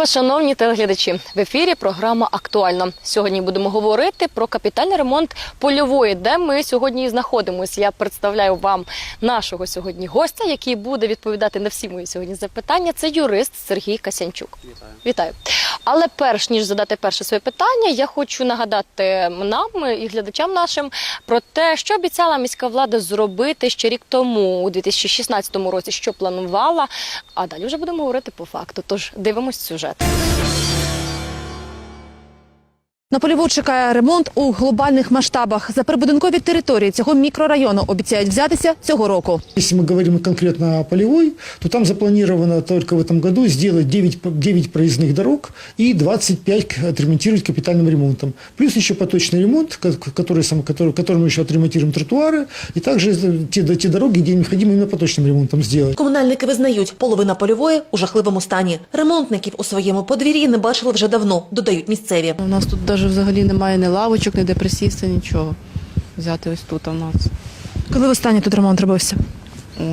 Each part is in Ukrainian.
вас, шановні телеглядачі! В ефірі програма «Актуально». Сьогодні будемо говорити про капітальний ремонт Польової, де ми сьогодні і знаходимося. Я представляю вам нашого сьогодні гостя, який буде відповідати на всі мої сьогодні запитання. Це юрист Сергій Касянчук. Вітаю. Вітаю. Але перш ніж задати перше своє питання, я хочу нагадати нам і глядачам нашим про те, що обіцяла міська влада зробити ще рік тому, у 2016 році, що планувала. А далі вже будемо говорити по факту. Тож дивимось сюжет. На Польову чекає ремонт у глобальних масштабах. За прибудинкові території цього мікрорайону обіцяють взятися цього року. Если мы говорим конкретно о Полевой, то там запланировано только в этом году сделать 9 проездных дорог и 25 отремонтировать капитальным ремонтом. Плюс еще поточный ремонт, которым мы еще отремонтируем тротуары, и также те дороги, где необходимо именно поточным ремонтом сделать. Комунальники визнають, половина Польової у жахливому стані. Ремонтників у своєму подвір'ї не бачили вже давно, додають місцеві. У нас тут навіть взагалі немає ні лавочок, ні де присісти, нічого. Взяти ось тут у нас. Коли востаннє тут ремонт робився?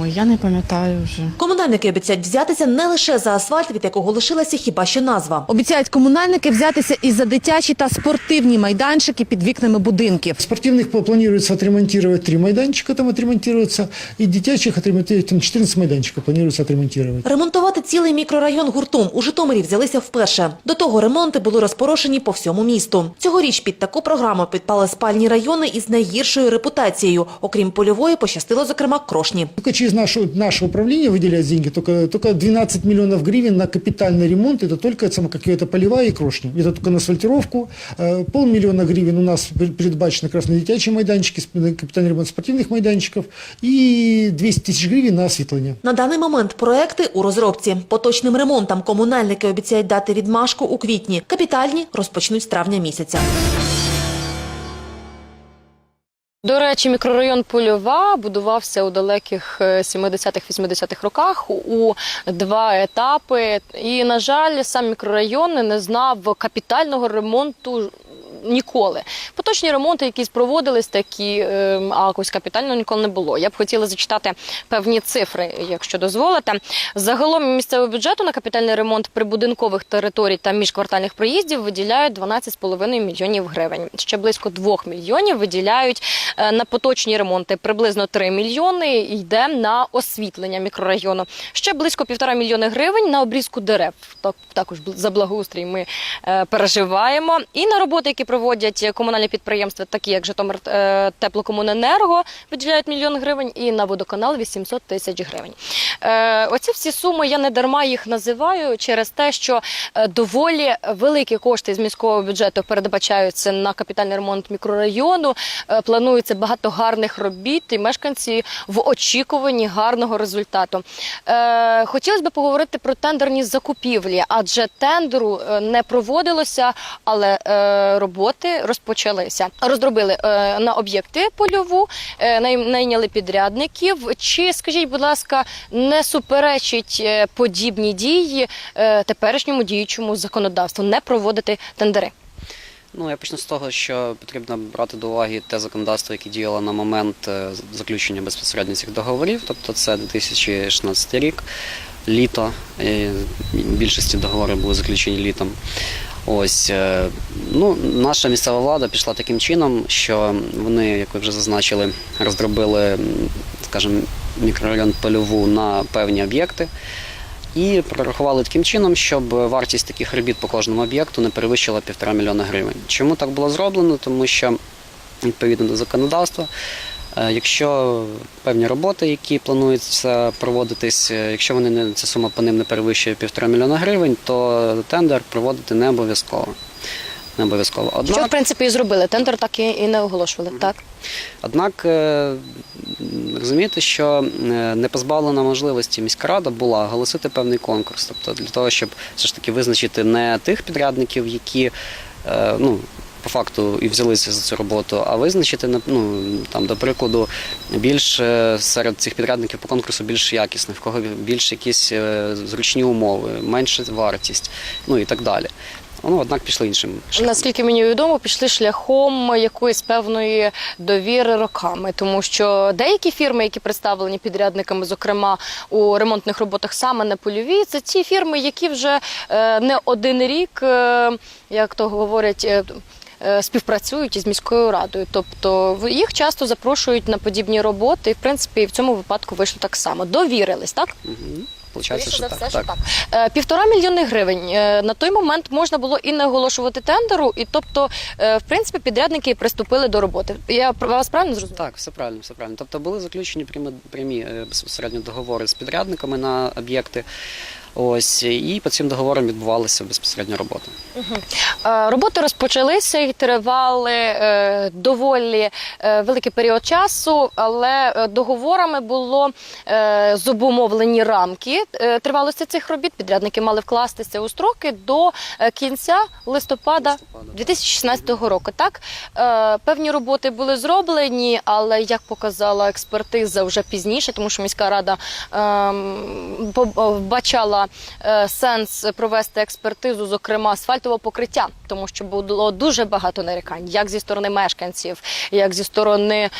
Ой, я не пам'ятаю вже. Комунальники обіцяють взятися не лише за асфальт, від якого лишилася хіба що назва. Обіцяють комунальники взятися і за дитячі та спортивні майданчики під вікнами будинків. Спортивных планируется отремонтировать 3 майданчика, там отремонтируются, и детячих отремонтируют, там 14 майданчиков планируется отремонтировать. Ремонтувати цілий мікрорайон гуртом у Житомирі взялися вперше. До того ремонти були розпорошені по всьому місту. Цьогоріч під таку програму підпали спальні райони із найгіршою репутацією. Окрім Польової, пощастило, зокрема, Крошні. Только через наше управление выделяют деньги, только 12 миллионов гривен на капитальный ремонт, это только какая-то Полевая и Крошня. Это только на асфальтировку. 500 000 гривен у нас передбачено как раз на детячие майданчики, капитальный ремонт спортивных майданчиков и 200 000 гривен на освітлення. На даний момент проекти у розробці. Поточним ремонтам комунальники обіцяють дати відмашку у квітні. Капітальні розпочнуть з травня місяця. До речі, мікрорайон Польова будувався у далеких 70-80-х роках у 2 етапи. І, на жаль, сам мікрорайон не знав капітального ремонту ніколи. Поточні ремонти якісь проводились такі, а якось капітального ніколи не було. Я б хотіла зачитати певні цифри, якщо дозволите. Загалом місцевого бюджету на капітальний ремонт прибудинкових територій та міжквартальних проїздів виділяють 12,5 мільйонів гривень. Ще близько 2 мільйонів виділяють на поточні ремонти. Приблизно 3 мільйони йде на освітлення мікрорайону. Ще близько 1,5 мільйона гривень на обрізку дерев. Також за благоустрій ми переживаємо. І на роботи, які проводять комунальні підприємства, такі як Житомир Теплокомуненерго, виділяють 1 мільйон гривень, і на водоканал 800 000 гривень. Оці всі суми, я не дарма їх називаю через те, що доволі великі кошти з міського бюджету передбачаються на капітальний ремонт мікрорайону, планується багато гарних робіт, і мешканці в очікуванні гарного результату. Хотілося б поговорити про тендерні закупівлі, адже тендеру не проводилося, але роботи розпочалися. Розробили на об'єкти Польову, найняли підрядників. Чи, скажіть, будь ласка, не суперечить подібні дії теперішньому діючому законодавству не проводити тендери? Я почну з того, що потрібно брати до уваги те законодавство, яке діяло на момент заключення безпосередньо цих договорів, тобто це 2016 рік, літо, в більшості договорів були заключені літом. Наша місцева влада пішла таким чином, що вони, як ви вже зазначили, розробили, скажімо, мікрорайон Польову на певні об'єкти і прорахували таким чином, щоб вартість таких робіт по кожному об'єкту не перевищила 1,5 мільйона гривень. Чому так було зроблено? Тому що, відповідно до законодавства, якщо певні роботи, які плануються проводитись, якщо ця сума по ним не перевищує 1,5 мільйона гривень, то тендер проводити не обов'язково. Що, в принципі, і зробили. Тендер так і не оголошували, так? Однак, розумієте, що не позбавлена можливості міська рада була оголосити певний конкурс. Тобто для того, щоб все ж таки визначити не тих підрядників, які, по факту і взялися за цю роботу, а визначити, до прикладу, більш серед цих підрядників по конкурсу більш якісних, в кого більш якісь зручні умови, менша вартість, і так далі. однак пішли іншим шляхом. Наскільки мені відомо, пішли шляхом якоїсь певної довіри роками, тому що деякі фірми, які представлені підрядниками, зокрема у ремонтних роботах саме на Польовій, це ті фірми, які вже не один рік, як то говорять, співпрацюють із міською радою. Тобто їх часто запрошують на подібні роботи, і в принципі в цьому випадку вийшло так само. Довірились, так? Получається, що Скоріше за так. все, що так. 1,5 мільйони гривень. На той момент можна було і не оголошувати тендеру, і тобто, в принципі, підрядники приступили до роботи. Я вас правильно зрозуміла? Так, все правильно, все правильно. Тобто були заключені прямі безпосередньо договори з підрядниками на об'єкти. Ось, і по цим договорам відбувалися безпосередньо роботи. Роботи розпочалися і тривали доволі великий період часу, але договорами було зобумовлені рамки тривалості цих робіт. Підрядники мали вкластися у строки до кінця листопада 2016 року. Так? Певні роботи були зроблені, але, як показала експертиза вже пізніше, тому що міська рада вбачала сенс провести експертизу, зокрема асфальтового покриття, тому що було дуже багато нарікань, як зі сторони мешканців, як зі сторони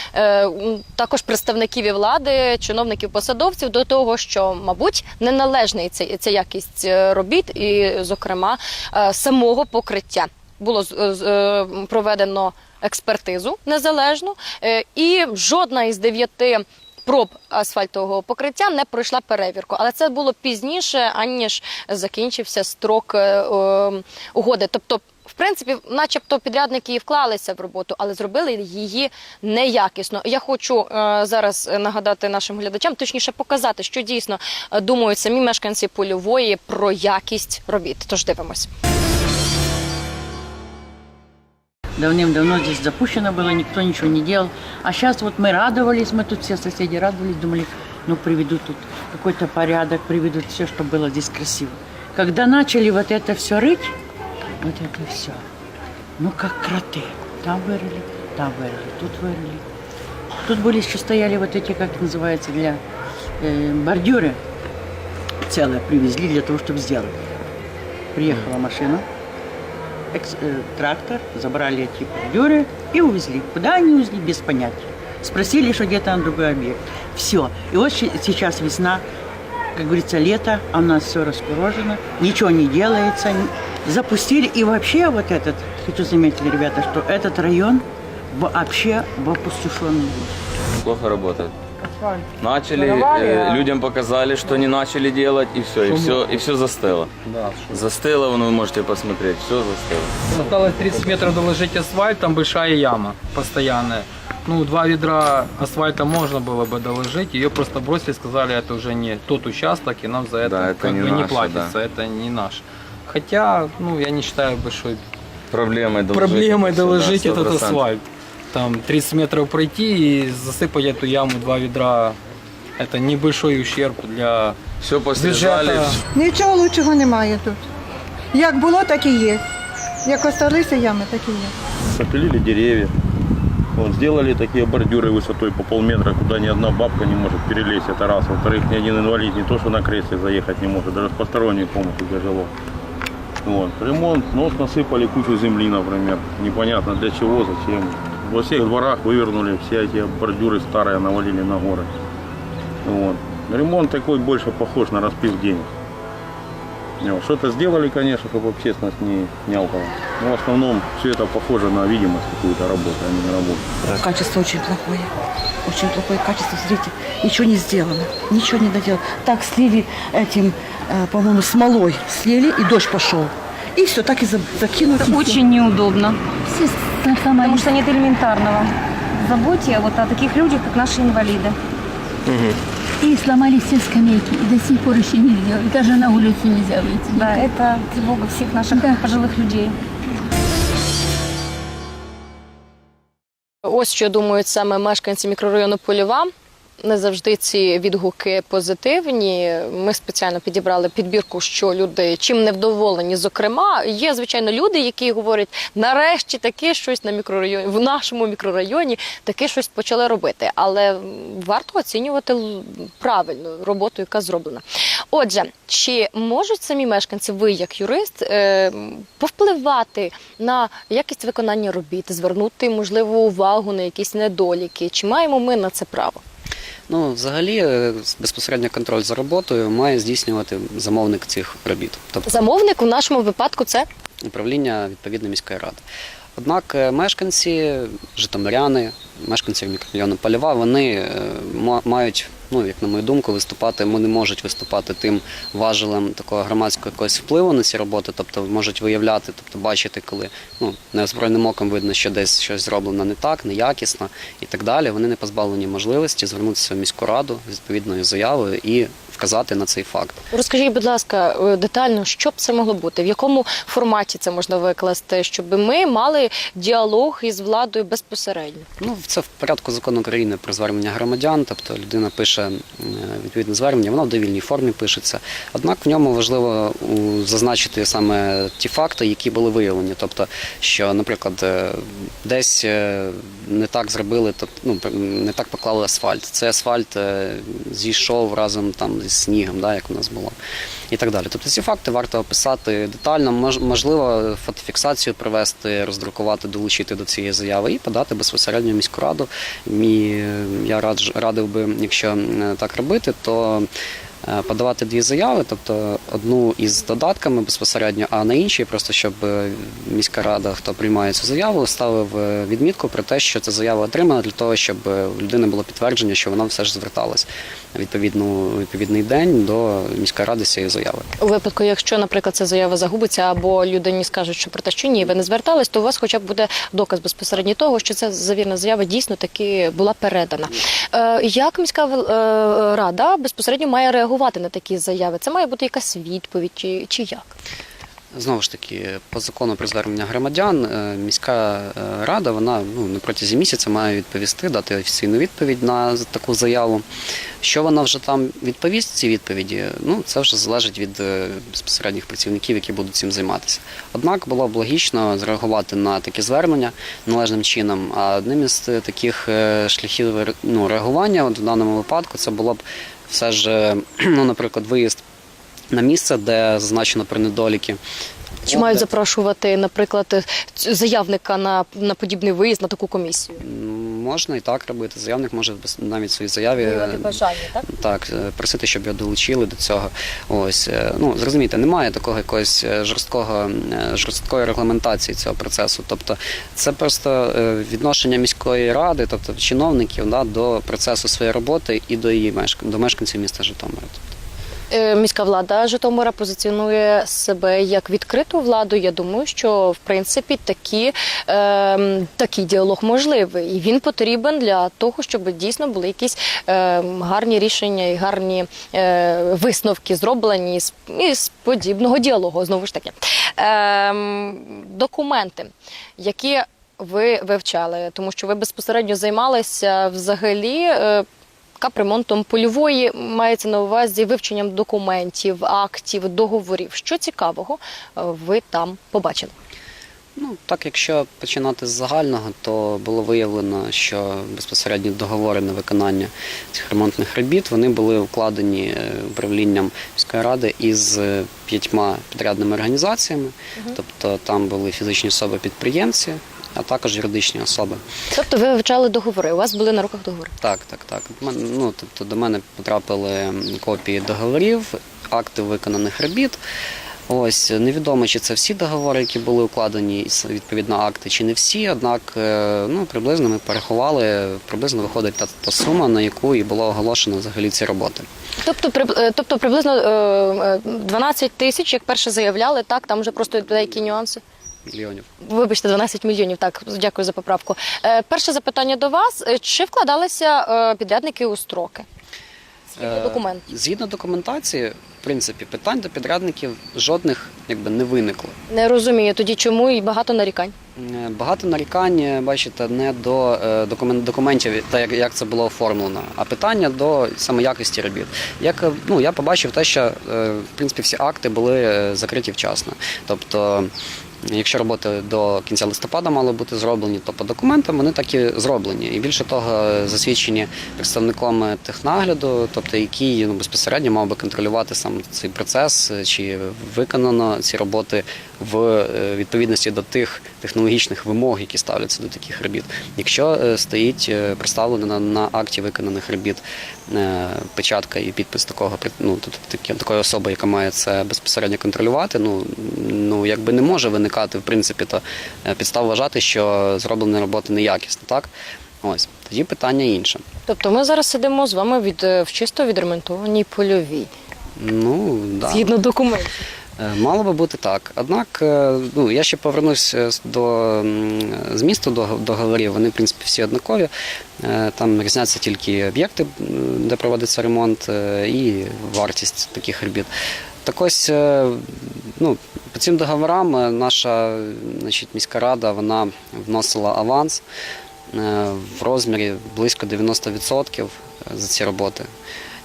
також представників і влади, чиновників, посадовців, до того, що, мабуть, неналежна ця якість робіт і, зокрема, самого покриття. Було проведено експертизу незалежну, і жодна із 9 проб асфальтового покриття не пройшла перевірку. Але це було пізніше, аніж закінчився строк угоди. Тобто, в принципі, начебто підрядники і вклалися в роботу, але зробили її неякісно. Я хочу зараз нагадати нашим глядачам, точніше показати, що дійсно думають самі мешканці Польової про якість робіт. Тож дивимось. Давным-давно здесь запущено было, никто ничего не делал. А сейчас вот мы радовались, мы тут все соседи радовались, думали, ну приведут тут какой-то порядок, приведут все, чтобы было здесь красиво. Когда начали вот это все рыть, вот это все, ну как кроты. Там вырыли, тут вырыли. Тут были еще стояли вот эти, как называется, для бордюры целые привезли для того, чтобы сделать. Приехала машина. Трактор, забрали эти бордюры и увезли. Куда они увезли, без понятия. Спросили, что где-то на другой объект. Все. И вот сейчас весна, как говорится, лето, а у нас все раскурожено, ничего не делается. Запустили. И вообще вот этот, хочу заметить, ребята, что этот район вообще в опустошенном. Плохо работает. Начали, людям показали, что не начали делать, и все застыло. Да, Застыло, вы можете посмотреть, все застыло. осталось 30 метров доложить асфальт, там большая яма постоянная. Ну, 2 ведра асфальта можно было бы доложить, ее просто бросили, сказали, это уже не тот участок, и нам за это, Да, это как не бы не наше, платится, да. это не наш. Хотя, ну, я не считаю большой Проблемой доложить это этот 100%. асфальт. Там 30 метров пройти и засыпать эту яму 2 ведра, это небольшой ущерб для Все посрезали. бюджета. Нічого лучшого немає тут. Як було, так і є. Як осталися ями, так і є. Запилили деревья. Вот, сделали такие бордюры высотой по полметра, куда ни одна бабка не может перелезть. Это раз. Во-вторых, ни один инвалид не то, что на кресле заехать не может, даже с посторонней помощью тяжело. Вот. Ремонт, нос насыпали кучу земли, например. Непонятно для чего, зачем. Во всех дворах вывернули, все эти бордюры старые навалили на горы. Вот. Ремонт такой больше похож на распил денег. Вот. Что-то сделали, конечно, чтобы общественность не нялкала. Но в основном все это похоже на видимость какую-то работы, а не на работу. Качество очень плохое. Очень плохое качество. Смотрите, ничего не сделано. Ничего не доделано. Так слили этим, по-моему, смолой. Слили, и дождь пошел. И все, так и закинули. Очень неудобно. Потому что нет элементарного заботе вот о таких людях, как наши инвалиды. И сломали все скамейки, и до сих пор еще нельзя, и даже на улицу нельзя выйти. Да, это тревога всех наших пожилых людей. Ось що думають саме мешканці мікрорайону Польова. не завжди ці відгуки позитивні. Ми спеціально підібрали підбірку, що люди чим невдоволені. Зокрема, є, звичайно, люди, які говорять, нарешті таке щось на мікрорайоні, в нашому мікрорайоні таке щось почали робити. Але варто оцінювати правильно роботу, яка зроблена. Отже, чи можуть самі мешканці, ви як юрист, повпливати на якість виконання робіт, звернути, можливо, увагу на якісь недоліки? Чи маємо ми на це право? Ну, взагалі, безпосередньо контроль за роботою має здійснювати замовник цих робіт. Тобто Замовник у нашому випадку це? управління відповідної міської ради. Однак мешканці, житомиряни, мешканці мікрорайону Польова, вони мають, ну, як на мою думку, виступати, вони можуть виступати тим важелем такого громадського якогось впливу на ці роботи, тобто можуть виявляти, тобто бачити, коли неозброєним оком видно, що десь щось зроблено не так, неякісно і так далі. Вони не позбавлені можливості звернутися в міську раду з відповідною заявою і вказати на цей факт. Розкажіть, будь ласка, детально, що б це могло бути? В якому форматі це можна викласти, щоб ми мали діалог із владою безпосередньо? Ну, це в порядку закону України про звернення громадян, тобто людина пише відповідне звернення, воно в довільній формі пишеться. Однак в ньому важливо зазначити саме ті факти, які були виявлені. Тобто, що, наприклад, десь не так зробили, не так поклали асфальт. Цей асфальт зійшов разом там зі снігом, да, як у нас було. І так далі. Тобто ці факти варто описати детально, можливо, фотофіксацію провести, роздрукувати, долучити до цієї заяви і подати безпосередньо в міську раду. Я радив би, якщо так робити, то подавати дві заяви, тобто одну із додатками безпосередньо, а на іншій просто, щоб міська рада, хто приймає цю заяву, ставив відмітку про те, що ця заява отримана, для того, щоб у людини було підтвердження, що вона все ж зверталась відповідний день до міської ради з цією заявою. У випадку, якщо, наприклад, ця заява загубиться, або людині скажуть, що про те, що ні, ви не звертались, то у вас хоча б буде доказ безпосередньо того, що ця завірна заява дійсно таки була передана. Як міська рада безпосередньо має реагувати на такі заяви? Це має бути якась відповідь чи як? Знову ж таки, по закону про звернення громадян, міська рада, вона на протязі місяця має відповісти, дати офіційну відповідь на таку заяву. Що вона вже там відповість, ці відповіді, це вже залежить від безпосередніх працівників, які будуть цим займатися. Однак було б логічно зреагувати на такі звернення належним чином, а одним із таких шляхів реагування в даному випадку це було б все ж, наприклад, виїзд на місце, де зазначено про недоліки. Чи мають запрошувати, наприклад, заявника на подібний виїзд, на таку комісію? Можна і так робити. Заявник може навіть в своїй заяві так, просити, щоб його долучили до цього. Ось, зрозумійте, немає такого якогось жорсткої регламентації цього процесу. Тобто це просто відношення міської ради, тобто чиновників, до процесу своєї роботи і до мешканців міста Житомира. Міська влада Житомира позиціонує себе як відкриту владу. Я думаю, що, в принципі, такий діалог можливий. І він потрібен для того, щоб дійсно були якісь гарні рішення і гарні висновки зроблені з подібного діалогу. Знову ж таки. Документи, які ви вивчали, тому що ви безпосередньо займалися взагалі капремонтом польової, мається на увазі вивченням документів, актів, договорів. Що цікавого ви там побачили? Так, якщо починати з загального, то було виявлено, що безпосередньо договори на виконання цих ремонтних робіт, вони були укладені управлінням міської ради із 5 підрядними організаціями, тобто там були фізичні особи-підприємці, а також юридичні особи. Тобто ви вивчали договори, у вас були на руках договори? Так. Тобто до мене потрапили копії договорів, актів виконаних робіт. Ось, невідомо, чи це всі договори, які були укладені, відповідно, акти, чи не всі, однак, приблизно ми порахували, приблизно виходить та сума, на яку і було оголошено взагалі ці роботи. Тобто приблизно 12 тисяч, як перше заявляли, так, там вже просто деякі нюанси? Мільйонів. Вибачте, 12 мільйонів, так, дякую за поправку. Перше запитання до вас, чи вкладалися підрядники у строки? Скільки документів? Згідно документації, в принципі, питань до підрядників жодних не виникло. Не розумію, тоді чому і багато нарікань? Багато нарікань, бачите, не до документів, так як це було оформлено, а питання до саме якості робіт. Я побачив те, що в принципі всі акти були закриті вчасно. Тобто, якщо роботи до кінця листопада мали бути зроблені, то по документам вони так і зроблені. І більше того, засвідчені представником технагляду, тобто який безпосередньо мав би контролювати сам цей процес, чи виконано ці роботи в відповідності до тих технологічних вимог, які ставляться до таких робіт. Якщо стоїть представлено на акті виконаних робіт печатка і підпис такої особи, яка має це безпосередньо контролювати, якби не може виникати, в принципі, то підстав вважати, що зроблена робота неякісна, так? Ось, тоді питання інше. Тобто ми зараз сидимо з вами в чисто відремонтованій польовій. Да. Згідно документів. Мало би бути так. Однак, я ще повернусь до змісту договорів. Вони, в принципі, всі однакові. Там різняться тільки об'єкти, де проводиться ремонт, і вартість таких робіт. Так ось, по цим договорам наша міська рада вона вносила аванс в розмірі близько 90% за ці роботи,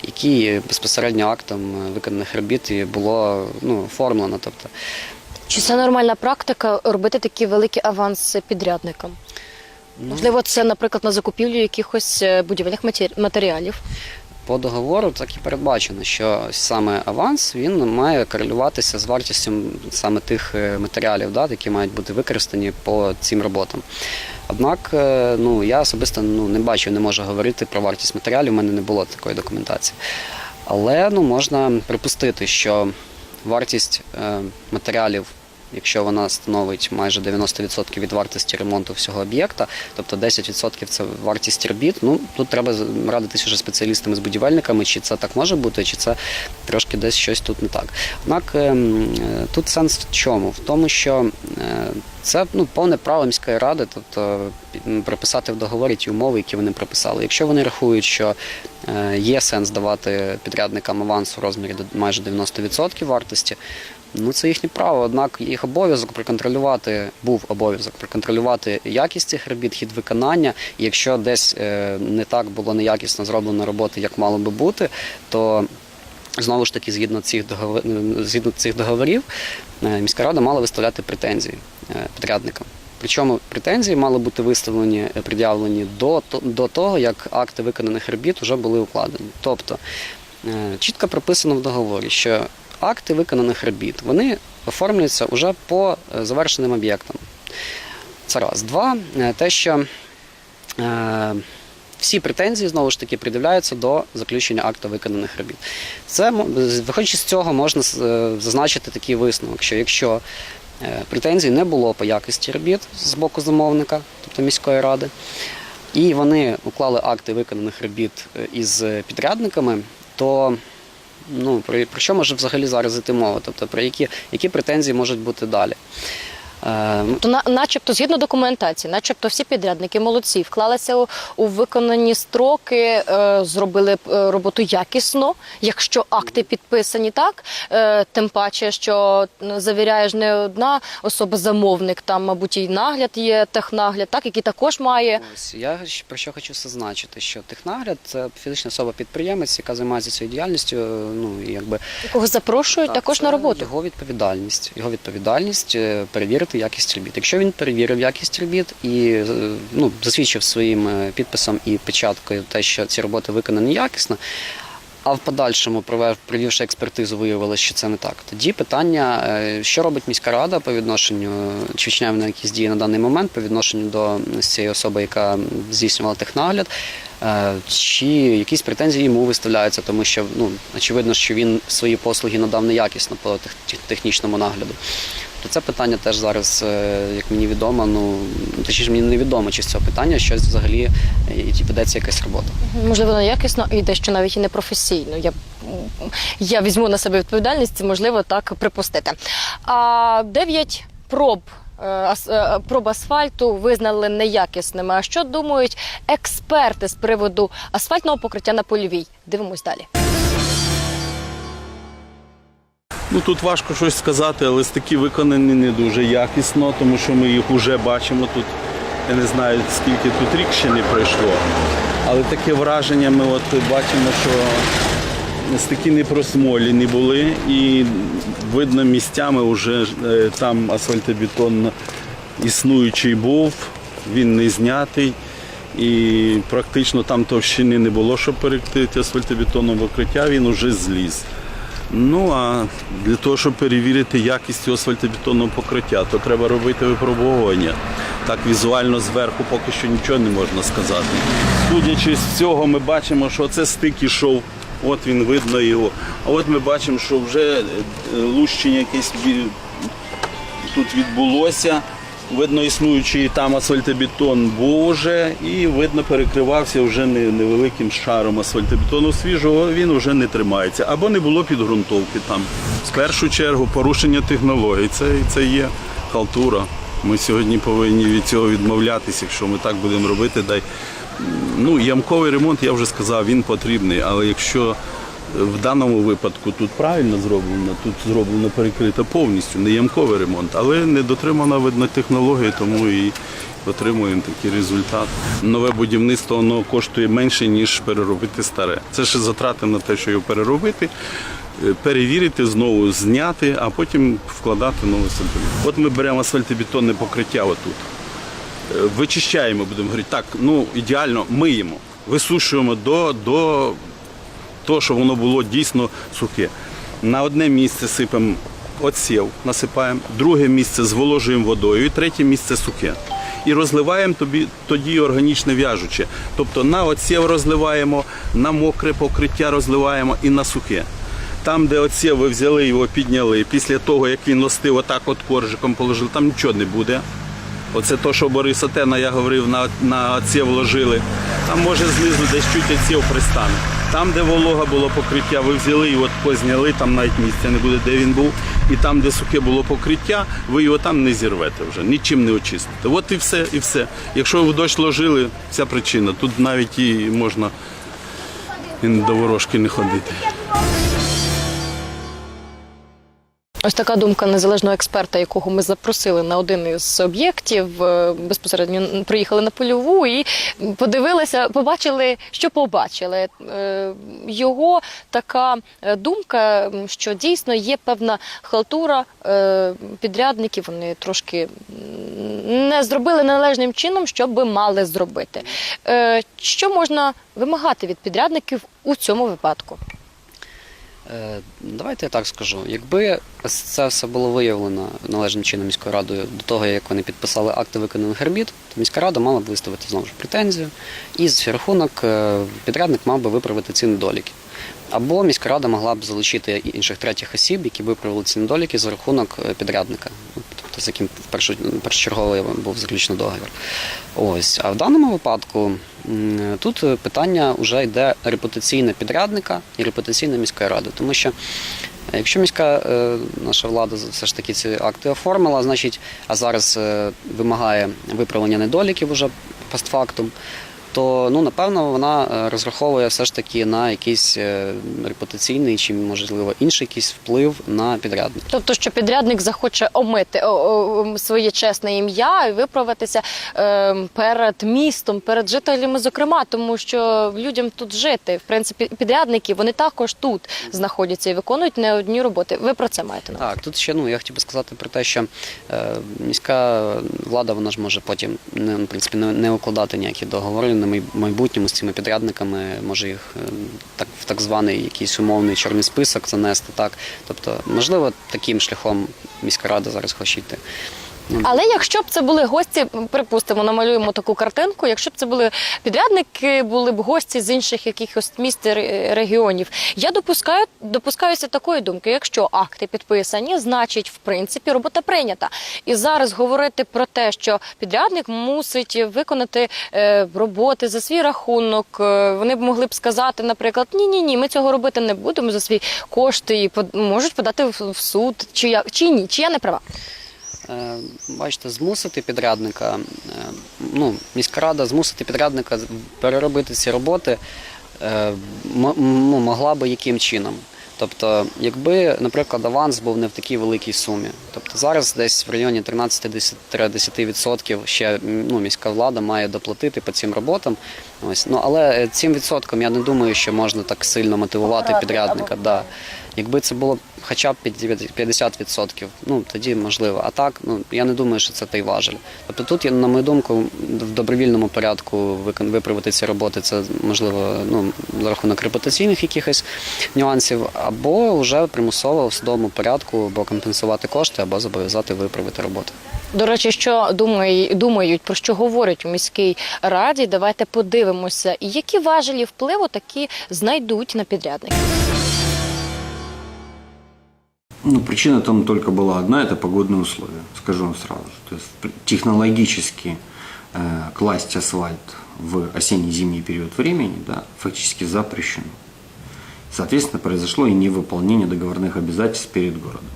які безпосередньо актом виконаних робіт і було оформлено. Тобто. Чи це нормальна практика робити такі великі аванси підрядникам? Можливо, це, наприклад, на закупівлю якихось будівельних матеріалів? По договору так і передбачено, що саме аванс він має корелюватися з вартістю саме тих матеріалів, які мають бути використані по цим роботам. Однак, я особисто не бачив, не можу говорити про вартість матеріалів, у мене не було такої документації. Але можна припустити, що вартість матеріалів, якщо вона становить майже 90% від вартості ремонту всього об'єкта, тобто 10% – це вартість робіт, тут треба радитись вже спеціалістами з будівельниками, чи це так може бути, чи це трошки десь щось тут не так. Однак тут сенс в чому? В тому, що це повне право міської ради, тобто прописати в договорі ті умови, які вони прописали. Якщо вони рахують, що є сенс давати підрядникам аванс у розмірі до майже 90% вартості, це їхнє право, однак їх був обов'язок проконтролювати якість цих робіт, хід виконання. І якщо десь не так було неякісно зроблено роботи, як мало би бути, то знову ж таки, згідно цих договорів, міська рада мала виставляти претензії підрядникам. Причому претензії мали бути пред'явлені до того, як акти виконаних робіт вже були укладені. Тобто, чітко прописано в договорі, що акти виконаних робіт, вони оформлюються вже по завершеним об'єктам. Це раз. Два, те, що всі претензії, знову ж таки, пред'являються до заключення акту виконаних робіт. Виходячи з цього, можна зазначити такий висновок, що якщо претензій не було по якості робіт з боку замовника, тобто міської ради, і вони уклали акти виконаних робіт із підрядниками, то про що може взагалі зараз йти мова? Тобто, про які претензії можуть бути далі? То начебто, згідно документації, начебто всі підрядники молодці, вклалися у виконані строки, зробили роботу якісно, якщо акти підписані так, тим паче, що завіряєш не одна особа-замовник, там, мабуть, і нагляд є, технагляд, так, який також має. Ось, я про що хочу зазначити, що технагляд – це фізична особа-підприємець, яка займається цією діяльністю, якого запрошують також на роботу. Його відповідальність перевірити якість робіт. Якщо він перевірив якість робіт і засвідчив своїм підписом і печаткою те, що ці роботи виконані якісно, а в подальшому, провівши експертизу, виявилося, що це не так, тоді питання, що робить міська рада по відношенню, чи вчиняє вона якісь дії на даний момент по відношенню до цієї особи, яка здійснювала технагляд, чи якісь претензії йому виставляються, тому що, очевидно, що він свої послуги надав неякісно по технічному нагляду. То це питання теж зараз, як мені відомо, точніше мені невідомо, чи з цього питання щось взагалі ведеться якась робота. Можливо, неякісно і дещо навіть і непрофесійно. Я візьму на себе відповідальність, можливо, так припустити. 9 проб асфальту визнали неякісними. А що думають експерти з приводу асфальтного покриття на Польовій? Дивимось далі. Ну, тут важко щось сказати, але стики виконані не дуже якісно, тому що ми їх вже бачимо тут. Я не знаю, скільки тут рік ще не пройшло. Але таке враження, ми от бачимо, що стики не просмолені були і видно місцями вже там асфальтобетон існуючий був, він не знятий. І практично там товщини не було, щоб перекрити асфальтобетонне покриття, він вже зліз. Ну, а для того, щоб перевірити якість цього асфальтобетонного покриття, то треба робити випробування. Так візуально зверху поки що нічого не можна сказати. Судячи з цього, ми бачимо, що це стик ішов, от він видно його. А от ми бачимо, що вже лущення якесь тут відбулося. Видно, існуючий там асфальтобетон був вже і, видно, перекривався вже невеликим шаром асфальтобетону свіжого, він вже не тримається. Або не було підґрунтовки там. В першу чергу порушення технологій, це є халтура. Ми сьогодні повинні від цього відмовлятися, якщо ми так будемо робити. Ну, ямковий ремонт, я вже сказав, він потрібний, але якщо в даному випадку тут правильно зроблено, тут зроблено перекрито повністю, не ямковий ремонт, але не дотримана, видно, технологія, тому і отримуємо такий результат. Нове будівництво воно коштує менше, ніж переробити старе. Це ще затрати на те, що його переробити, перевірити, знову зняти, а потім вкладати нове асфальтобетон. От ми беремо асфальтобетонне покриття отут, вичищаємо, будемо говорити, так, ну ідеально миємо, висушуємо до того, щоб воно було дійсно сухе. На одне місце сипемо отсів, насипаємо, друге місце зволожуємо водою і третє місце сухе. І розливаємо тоді органічне в'яжуче. Тобто на отсів розливаємо, на мокре покриття розливаємо і на сухе. Там, де отсів ви взяли, його підняли, після того, як він остив, отак от коржиком положили, там нічого не буде. Оце то, що Борис Отена, я говорив, на отсів вложили. Там може знизу десь чуть отсів пристане. Там, де волога було покриття, ви взяли і от позняли, там навіть місця не буде, де він був. І там, де сухе було покриття, ви його там не зірвете вже, нічим не очистите. От і все, і все. Якщо ви в дощ ложили, вся причина. Тут навіть і можна і до ворожки не ходити. Ось така думка незалежного експерта, якого ми запросили на один із об'єктів. Безпосередньо приїхали на польову і подивилися, побачили, що побачили. Його така думка, що дійсно є певна халтура підрядників, вони трошки не зробили належним чином, що би мали зробити. Що можна вимагати від підрядників у цьому випадку? Давайте я так скажу. Якби це все було виявлено належним чином міською радою до того, як вони підписали акти виконаних робіт, то міська рада мала б виставити знову ж претензію, і за свій рахунок підрядник мав би виправити ці недоліки. Або міська рада могла б залучити інших третіх осіб, які виправили ці недоліки за рахунок підрядника, тобто з яким першочерговий був заключений договір. Ось. А в даному випадку тут питання вже йде репутаційне підрядника і репутаційна міської ради. Тому що якщо наша влада все ж таки ці акти оформила, значить, а зараз вимагає виправлення недоліків уже постфактум, то, напевно, вона розраховує все ж таки на якийсь репутаційний чи, можливо, інший якийсь вплив на підрядника. Тобто, що підрядник захоче омити своє чесне ім'я і виправитися перед містом, перед жителями, зокрема, тому що людям тут жити. В принципі, підрядники, вони також тут знаходяться і виконують не одні роботи. Ви про це маєте на увазі? Так, тут ще, я хотів би сказати про те, що міська влада, вона ж може потім, в принципі, не укладати ніякі договори на майбутньому з цими підрядниками, може їх в так званий якийсь умовний чорний список занести. Так. Тобто, можливо, таким шляхом міська рада зараз хоче йти. Але якщо б це були гості, припустимо, намалюємо таку картинку, якщо б це були підрядники, були б гості з інших якихось міст і регіонів, я допускаюся такої думки, якщо акти підписані, значить, в принципі, робота прийнята. І зараз говорити про те, що підрядник мусить виконати роботи за свій рахунок, вони б могли б сказати, наприклад, ні, ми цього робити не будемо за свої кошти і можуть подати в суд, чи я не права? Бачите, змусити підрядника, міська рада змусити підрядника переробити ці роботи могла би яким чином? Тобто, якби, наприклад, аванс був не в такій великій сумі. Тобто зараз десь в районі 13-10% ще міська влада має доплатити по цим роботам. Ось. Але цим відсотком я не думаю, що можна так сильно мотивувати підрядника. Да. Якби це було хоча б 50%, тоді можливо. А так, я не думаю, що це той важель. Тобто тут, на мою думку, в добровільному порядку виправити ці роботи, це можливо за рахунок репутаційних якихось нюансів, або вже примусово в судовому порядку або компенсувати кошти, або зобов'язати виправити роботи. До речі, що думають, про що говорять у міській раді, давайте подивимося. І які важелі впливу такі знайдуть на підрядників? Причина там только была одна – это погодные условия, скажу вам сразу. То есть технологически класть асфальт в осенне-зимний период времени фактически запрещено. Соответственно, произошло и невыполнение договорных обязательств перед городом.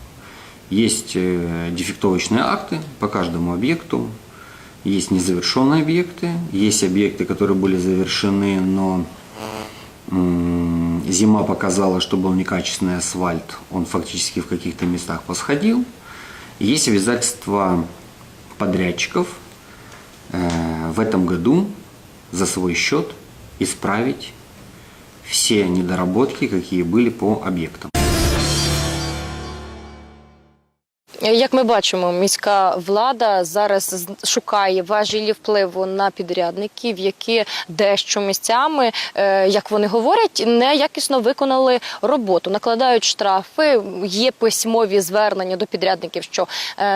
Есть дефектовочные акты по каждому объекту, есть незавершенные объекты, есть объекты, которые были завершены, но зима показала, что был некачественный асфальт, он фактически в каких-то местах посходил. Есть обязательства подрядчиков в этом году за свой счет исправить все недоработки, какие были по объектам. Як ми бачимо, міська влада зараз шукає важелі впливу на підрядників, які дещо місцями, як вони говорять, неякісно виконали роботу. Накладають штрафи, є письмові звернення до підрядників, що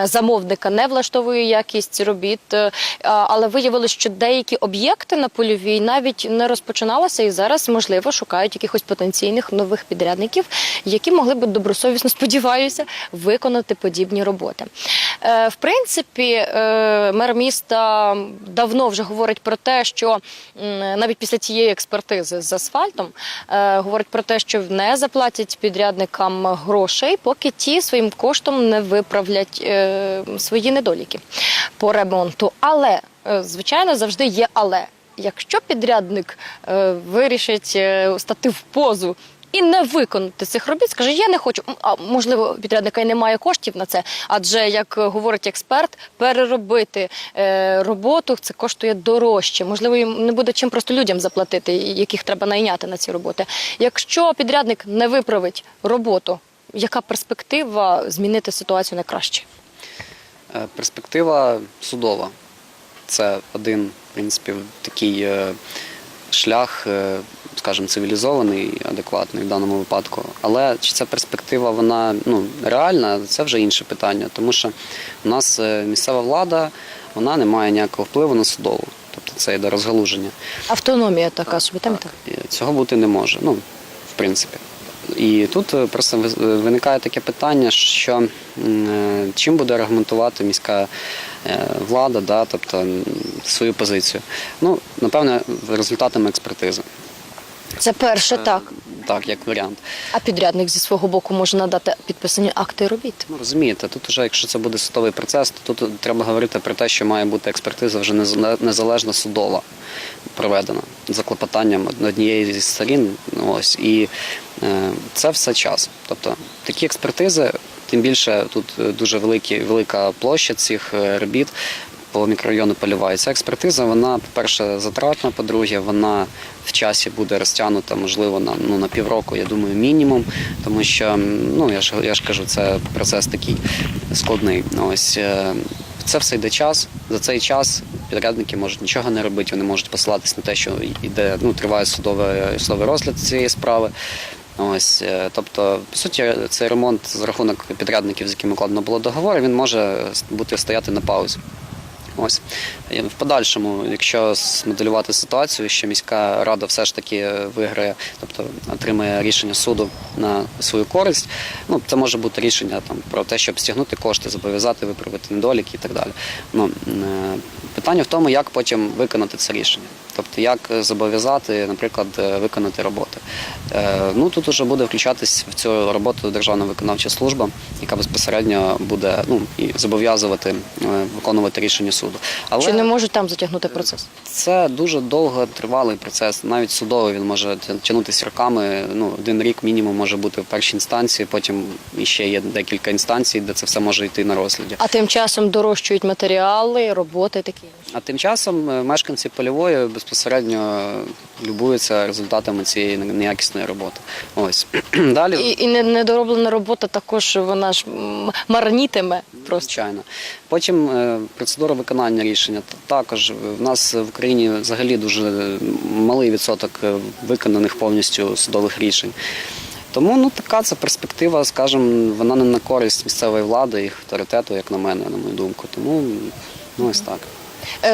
замовника не влаштовує якість робіт, але виявилося, що деякі об'єкти на Польовій навіть не розпочиналися і зараз, можливо, шукають якихось потенційних нових підрядників, які могли б добросовісно, сподіваюся, виконати подібні роботи. В принципі, мер міста давно вже говорить про те, що навіть після цієї експертизи з асфальтом говорить про те, що не заплатять підрядникам грошей, поки ті своїм коштом не виправлять свої недоліки по ремонту. Але, звичайно, завжди є але. Якщо підрядник вирішить стати в позу і не виконати цих робіт, скаже, я не хочу, можливо, підрядника і немає коштів на це, адже, як говорить експерт, переробити роботу, це коштує дорожче. Можливо, їм не буде чим просто людям заплатити, яких треба найняти на ці роботи. Якщо підрядник не виправить роботу, яка перспектива змінити ситуацію на краще? Перспектива судова. Це один, в принципі, такий шлях, скажімо, цивілізований, адекватний в даному випадку. Але чи ця перспектива, вона реальна, це вже інше питання. Тому що у нас місцева влада, вона не має ніякого впливу на судову. Тобто це йде розгалуження. Автономія така собі, там так? Цього бути не може, в принципі. І тут просто виникає таке питання, що чим буде аргументувати міська влада, тобто свою позицію. Напевне, результатами експертизи. Це перше, так. Так, як варіант. А підрядник зі свого боку може надати підписані акти робіт? Розумієте, тут вже, якщо це буде судовий процес, то тут треба говорити про те, що має бути експертиза вже незалежно судова проведена за клопотанням однієї зі сторін. І це все час. Тобто такі експертизи, тим більше тут дуже велика площа цих робіт по мікрорайону Польова. І ця експертиза, вона, по-перше, затратна, по-друге, вона в часі буде розтягнута, можливо, на півроку, я думаю, мінімум, тому що, я ж кажу, це процес такий складний. Це все йде час. За цей час підрядники можуть нічого не робити, вони можуть посилатися на те, що триває судовий розгляд цієї справи. Тобто, по суті, цей ремонт за рахунок підрядників, з якими укладено було договор, він може стояти на паузі. В подальшому, якщо змоделювати ситуацію, що міська рада все ж таки виграє, тобто отримає рішення суду на свою користь, це може бути рішення про те, щоб стягнути кошти, зобов'язати виправити недоліки і так далі. Питання в тому, як потім виконати це рішення. Тобто, як зобов'язати, наприклад, виконати роботи. Тут вже буде включатись в цю роботу Державна виконавча служба, яка безпосередньо буде і зобов'язувати виконувати рішення суду. суду. Але Чи не можуть там затягнути процес? це дуже довготривалий процес. Навіть судовий він може тягнутися роками. Ну, 1 рік мінімум може бути в першій інстанції, потім ще є декілька інстанцій, де це все може йти на розгляді. А тим часом дорожчують матеріали, роботи такі. А тим часом мешканці Польової безпосередньо любуються результатами цієї неякісної роботи. Ось. Далі. І недороблена робота також, вона ж марнітиме просто. Звичайно. Потім процедура виконання рішення. Також в нас в Україні взагалі дуже малий відсоток виконаних повністю судових рішень. Тому така це перспектива, скажімо, вона не на користь місцевої влади, їх авторитету, як на мене, на мою думку. Тому ось так.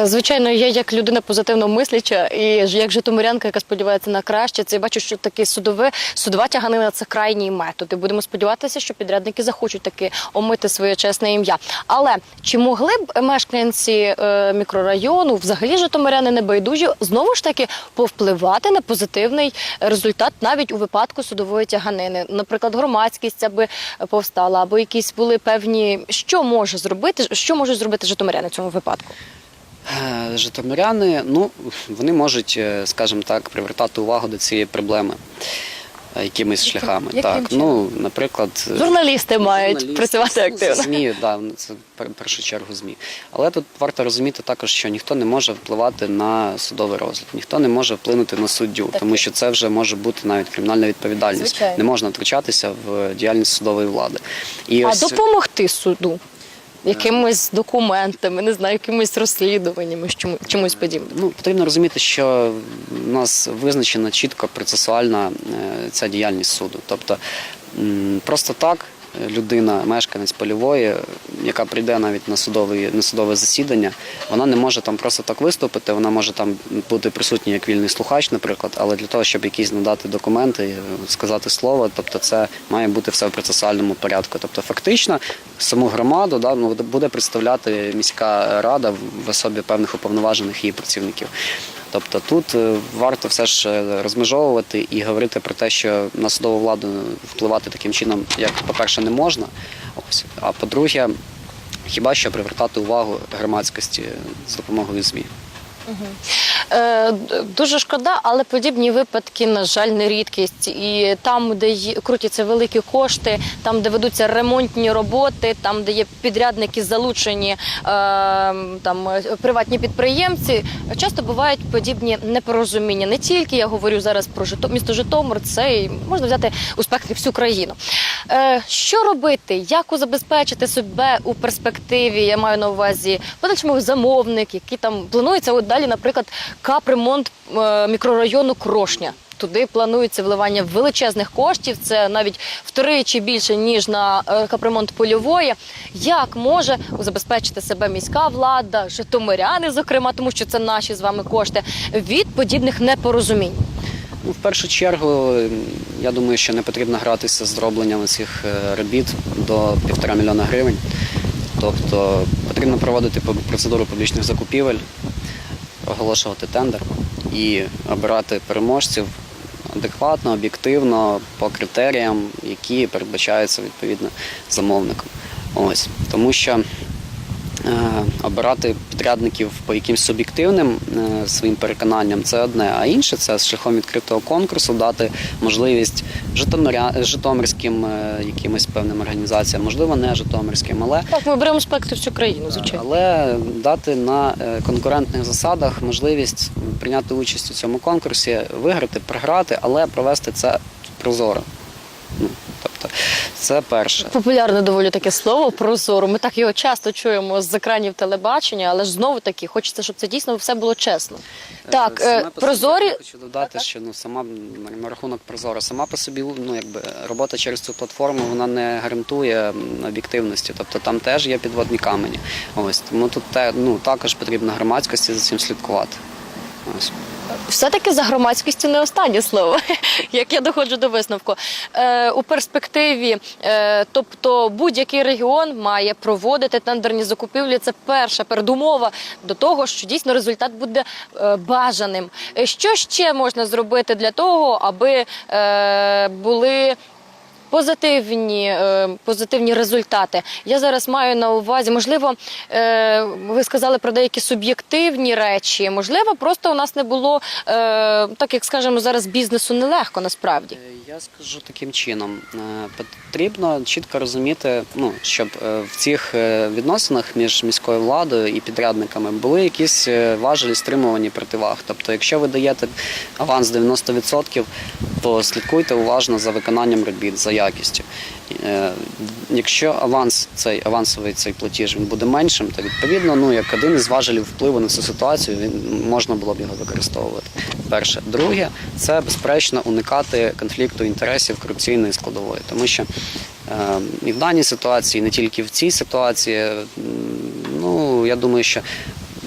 Звичайно, я як людина позитивно мисляча і як житомирянка, яка сподівається на краще, це я бачу, що таки судова тяганина – це крайній метод. І будемо сподіватися, що підрядники захочуть таки омити своє чесне ім'я. Але чи могли б мешканці мікрорайону, взагалі житомиряни небайдужі, знову ж таки повпливати на позитивний результат навіть у випадку судової тяганини? Наприклад, громадськість аби повстала, або якісь були певні… Що можуть зробити житомиряни в цьому випадку? Житомиряни, вони можуть, скажімо так, привертати увагу до цієї проблеми якимись шляхами. Яким чином? Наприклад, Журналісти мають працювати активно. ЗМІ, це в першу чергу ЗМІ. Але тут варто розуміти також, що ніхто не може впливати на судовий розгляд, ніхто не може вплинути на суддю, тому що це вже може бути навіть кримінальна відповідальність. Звичайно. Не можна втручатися в діяльність судової влади. І А допомогти суду? Якимись документами, не знаю, якимись розслідуваннями, чомусь подібним. Потрібно розуміти, що у нас визначена чітко процесуальна ця діяльність суду. Тобто просто так людина, мешканець Польової, яка прийде навіть на судове засідання, вона не може там просто так виступити, вона може там бути присутній як вільний слухач, наприклад, але для того, щоб якісь надати документи, сказати слово, тобто це має бути все в процесуальному порядку. Тобто фактично саму громаду буде представляти міська рада в особі певних уповноважених її працівників. Тобто тут варто все ж розмежовувати і говорити про те, що на судову владу впливати таким чином, як, по-перше, не можна, а по-друге, хіба що привертати увагу громадськості з допомогою ЗМІ. Дуже шкода, але подібні випадки, на жаль, не рідкість. І там, де крутяться великі кошти, там, де ведуться ремонтні роботи, там, де є підрядники залучені, приватні підприємці, часто бувають подібні непорозуміння. Не тільки, я говорю зараз про місто Житомир, це і можна взяти у спектрі всю країну. Що робити? Як забезпечити себе у перспективі? Я маю на увазі подальшому замовник, який там планується далі, наприклад, капремонт мікрорайону Крошня. Туди планується вливання величезних коштів, це навіть втричі більше, ніж на капремонт Польової. Як може забезпечити себе міська влада, житомиряни, зокрема, тому що це наші з вами кошти, від подібних непорозумінь? В першу чергу, я думаю, що не потрібно гратися з зробленням цих робіт до 1,5 мільйона гривень. Тобто потрібно проводити процедуру публічних закупівель, оголошувати тендер і обирати переможців адекватно, об'єктивно, по критеріям, які передбачаються відповідно замовником. Тому що обирати підрядників по якимсь суб'єктивним своїм переконанням – це одне, а інше – це шляхом відкритого конкурсу дати можливість житомирським якимось певним організаціям, можливо, не житомирським, але… Так, ми беремо спектр всю країну, звичайно. Але дати на конкурентних засадах можливість прийняти участь у цьому конкурсі, виграти, програти, але провести це прозоро. Тобто це перше. Популярне доволі таке слово «прозоро». Ми так його часто чуємо з екранів телебачення, але ж знову-таки хочеться, щоб це дійсно все було чесно. Так, прозорі… Я хочу додати, що сама на рахунок прозоро, сама по собі робота через цю платформу, вона не гарантує об'єктивності. Тобто там теж є підводні камені. Тому тут також потрібно громадськості за цим слідкувати. Все-таки за громадськістю не останнє слово, як я доходжу до висновку. У перспективі, тобто будь-який регіон має проводити тендерні закупівлі. Це перша передумова до того, що дійсно результат буде бажаним. Що ще можна зробити для того, аби були позитивні результати. Я зараз маю на увазі, можливо, ви сказали про деякі суб'єктивні речі, можливо, просто у нас не було, так як скажемо, зараз бізнесу нелегко насправді. Я скажу таким чином. Потрібно чітко розуміти, щоб в цих відносинах між міською владою і підрядниками були якісь важелі стримувані противаг. Тобто, якщо ви даєте аванс 90%, то слідкуйте уважно за виконанням робіт, за якістю. Якщо авансовий цей платіж він буде меншим, то відповідно, як один із важелів впливу на цю ситуацію, можна було б його використовувати. Перше. Друге, це, безперечно, уникати конфлікту інтересів корупційної складової. Тому що і в даній ситуації, не тільки в цій ситуації, я думаю, що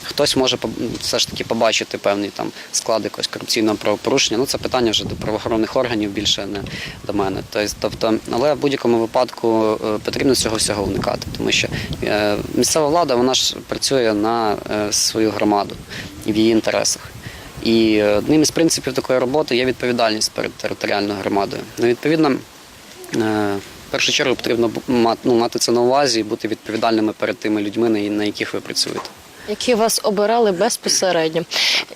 хтось може все ж таки побачити певний там склад якогось корупційного правопорушення. Це питання вже до правоохоронних органів, більше не до мене. Тобто, але в будь-якому випадку потрібно цього всього уникати, тому що місцева влада, вона ж працює на свою громаду і в її інтересах. І одним із принципів такої роботи є відповідальність перед територіальною громадою. Відповідно, в першу чергу потрібно мати це на увазі і бути відповідальними перед тими людьми, на яких ви працюєте. Які вас обирали безпосередньо.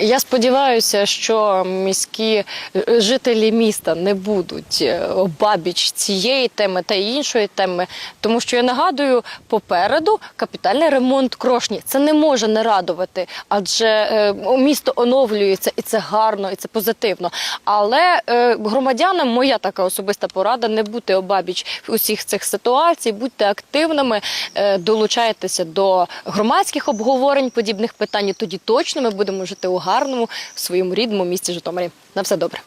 Я сподіваюся, що міські жителі міста не будуть обабіч цієї теми та іншої теми, тому що, я нагадую, попереду капітальний ремонт Крошні. Це не може не радувати, адже місто оновлюється, і це гарно, і це позитивно. Але громадянам моя така особиста порада – не бути обабіч усіх цих ситуацій, будьте активними, долучайтеся до громадських обговорень, подібних питань, тоді точно ми будемо жити у гарному, своєму рідному місті Житомирі. На все добре.